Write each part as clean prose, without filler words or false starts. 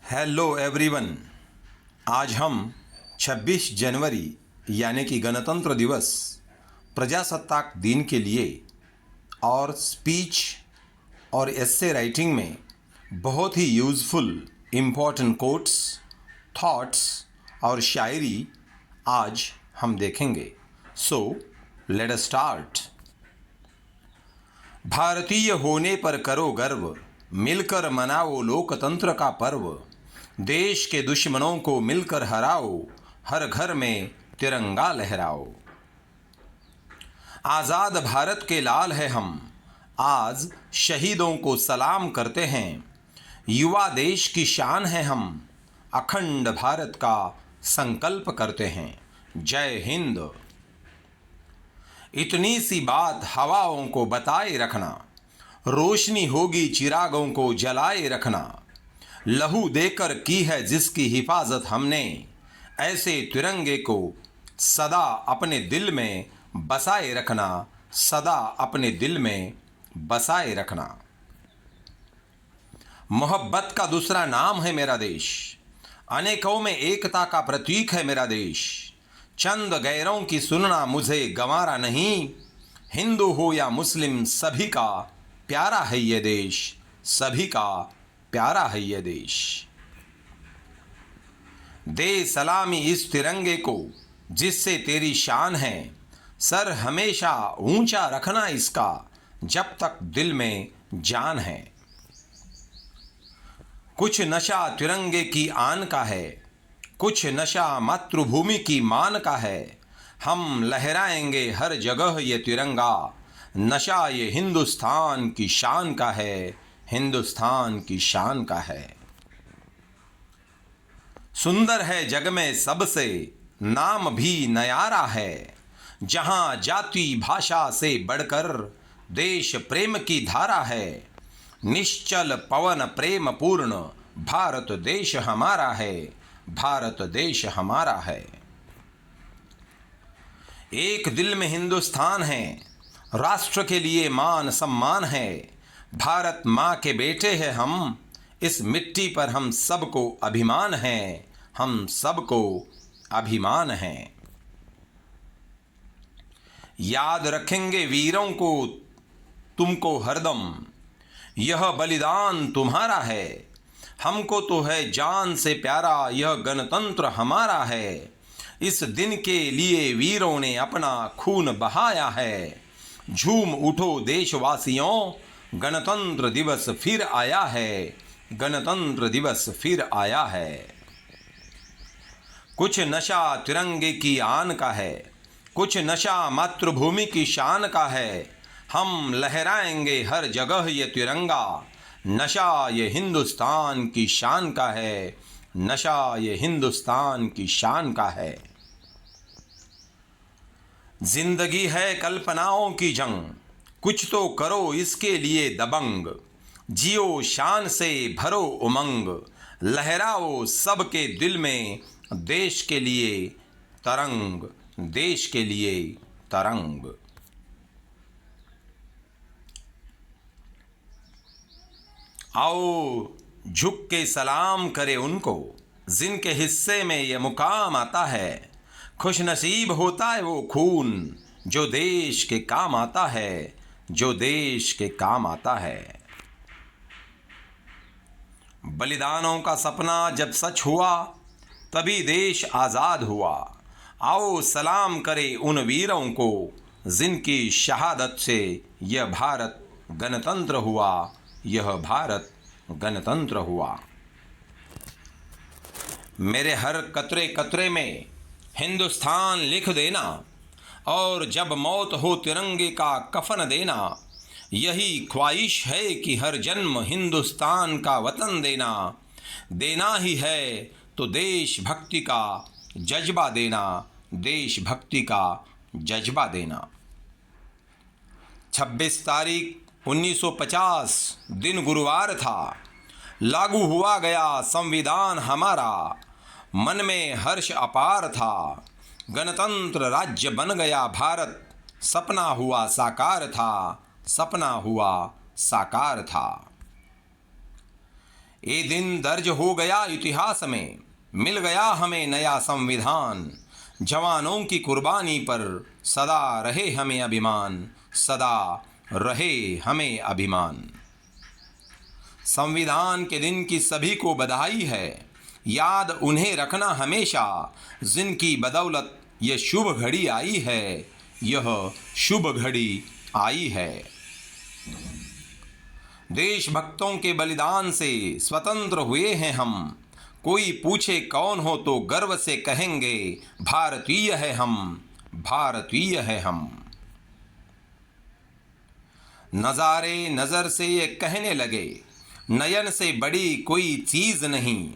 Hello everyone. आज हम 26 जनवरी यानी कि गणतंत्र दिवस प्रजासत्ताक दिन के लिए और स्पीच और एस्से राइटिंग में बहुत ही यूज़फुल इम्पॉर्टेंट कोट्स, थॉट्स और शायरी आज हम देखेंगे। So let us start. भारतीय होने पर करो गर्व, मिलकर मनाओ लोकतंत्र का पर्व। देश के दुश्मनों को मिलकर हराओ, हर घर में तिरंगा लहराओ। आज़ाद भारत के लाल है हम, आज शहीदों को सलाम करते हैं। युवा देश की शान है हम, अखंड भारत का संकल्प करते हैं। जय हिंद। इतनी सी बात हवाओं को बताए रखना, रोशनी होगी चिरागों को जलाए रखना। लहू देकर की है जिसकी हिफाजत हमने, ऐसे तिरंगे को सदा अपने दिल में बसाए रखना, सदा अपने दिल में बसाए रखना। मोहब्बत का दूसरा नाम है मेरा देश, अनेकों में एकता का प्रतीक है मेरा देश। चंद गैरों की सुनना मुझे गंवारा नहीं, हिंदू हो या मुस्लिम सभी का प्यारा है ये देश, सभी का प्यारा है ये देश। दे सलामी इस तिरंगे को जिससे तेरी शान है, सर हमेशा ऊंचा रखना इसका जब तक दिल में जान है। कुछ नशा तिरंगे की आन का है, कुछ नशा मातृभूमि की मान का है। हम लहराएंगे हर जगह ये तिरंगा, नशा ये हिंदुस्तान की शान का है, हिंदुस्तान की शान का है। सुंदर है जग में सबसे, नाम भी नयारा है। जहां जाति भाषा से बढ़कर देश प्रेम की धारा है। निश्चल पवन प्रेम पूर्ण भारत देश हमारा है, भारत देश हमारा है। एक दिल में हिंदुस्तान है, राष्ट्र के लिए मान सम्मान है। भारत माँ के बेटे हैं हम, इस मिट्टी पर हम सबको अभिमान है, हम सबको अभिमान है। याद रखेंगे वीरों को तुमको हरदम, यह बलिदान तुम्हारा है। हमको तो है जान से प्यारा यह गणतंत्र हमारा है। इस दिन के लिए वीरों ने अपना खून बहाया है। झूम उठो देशवासियों, गणतंत्र दिवस फिर आया है, गणतंत्र दिवस फिर आया है। कुछ नशा तिरंगे की आन का है, कुछ नशा मातृभूमि की शान का है। हम लहराएंगे हर जगह ये तिरंगा, नशा ये हिंदुस्तान की शान का है, नशा ये हिंदुस्तान की शान का है। जिंदगी है कल्पनाओं की जंग, कुछ तो करो इसके लिए दबंग। जियो शान से भरो उमंग, लहराओ सबके दिल में देश के लिए तरंग, देश के लिए तरंग। आओ झुक के सलाम करे उनको, जिनके हिस्से में ये मुकाम आता है। खुश नसीब होता है वो खून जो देश के काम आता है, जो देश के काम आता है। बलिदानों का सपना जब सच हुआ, तभी देश आज़ाद हुआ। आओ सलाम करे उन वीरों को, जिनकी शहादत से यह भारत गणतंत्र हुआ, यह भारत गणतंत्र हुआ। मेरे हर कतरे कतरे में हिंदुस्तान लिख देना, और जब मौत हो तिरंगे का कफन देना। यही ख्वाहिश है कि हर जन्म हिंदुस्तान का वतन देना। देना ही है तो देशभक्ति का जज्बा देना, देशभक्ति का जज्बा देना। 26 तारीख 1950 दिन गुरुवार था, लागू हुआ गया संविधान हमारा। मन में हर्ष अपार था, गणतंत्र राज्य बन गया भारत। सपना हुआ साकार था, सपना हुआ साकार था। ये दिन दर्ज हो गया इतिहास में, मिल गया हमें नया संविधान। जवानों की कुर्बानी पर सदा रहे हमें अभिमान, सदा रहे हमें अभिमान। संविधान के दिन की सभी को बधाई है, याद उन्हें रखना हमेशा, जिनकी बदौलत ये शुभ घड़ी आई है, यह शुभ घड़ी आई है। देशभक्तों के बलिदान से स्वतंत्र हुए हैं हम, कोई पूछे कौन हो तो गर्व से कहेंगे भारतीय है हम, भारतीय है हम। नजारे नजर से ये कहने लगे, नयन से बड़ी कोई चीज नहीं,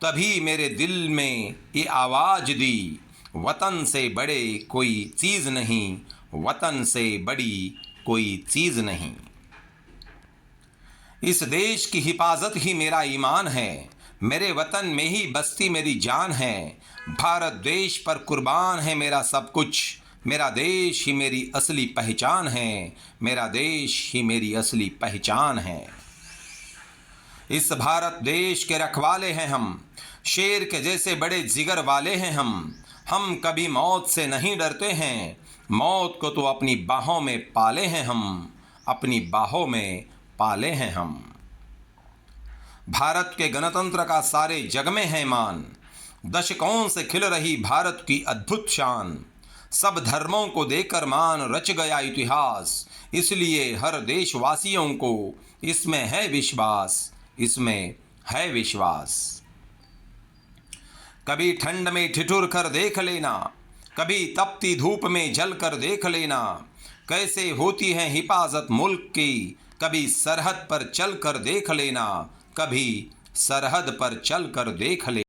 तभी मेरे दिल में ये आवाज दी, वतन से बड़े कोई चीज नहीं, वतन से बड़ी कोई चीज नहीं। इस देश की हिफाजत ही मेरा ईमान है, मेरे वतन में ही बसती मेरी जान है। भारत देश पर कुर्बान है मेरा सब कुछ, मेरा देश ही मेरी असली पहचान है, मेरा देश ही मेरी असली पहचान है। इस भारत देश के रखवाले हैं हम, शेर के जैसे बड़े जिगर वाले हैं हम कभी मौत से नहीं डरते हैं, मौत को तो अपनी बाहों में पाले हैं हम, अपनी बाहों में पाले हैं हम। भारत के गणतंत्र का सारे जग में है मान, दशकों से खिल रही भारत की अद्भुत शान। सब धर्मों को देकर मान रच गया इतिहास, इसलिए हर देशवासियों को इसमें है विश्वास, इसमें है विश्वास। कभी ठंड में ठिठुर कर देख लेना, कभी तपती धूप में जल कर देख लेना, कैसे होती है हिफाजत मुल्क की, कभी सरहद पर चल कर देख लेना, कभी सरहद पर चल कर देख लेना।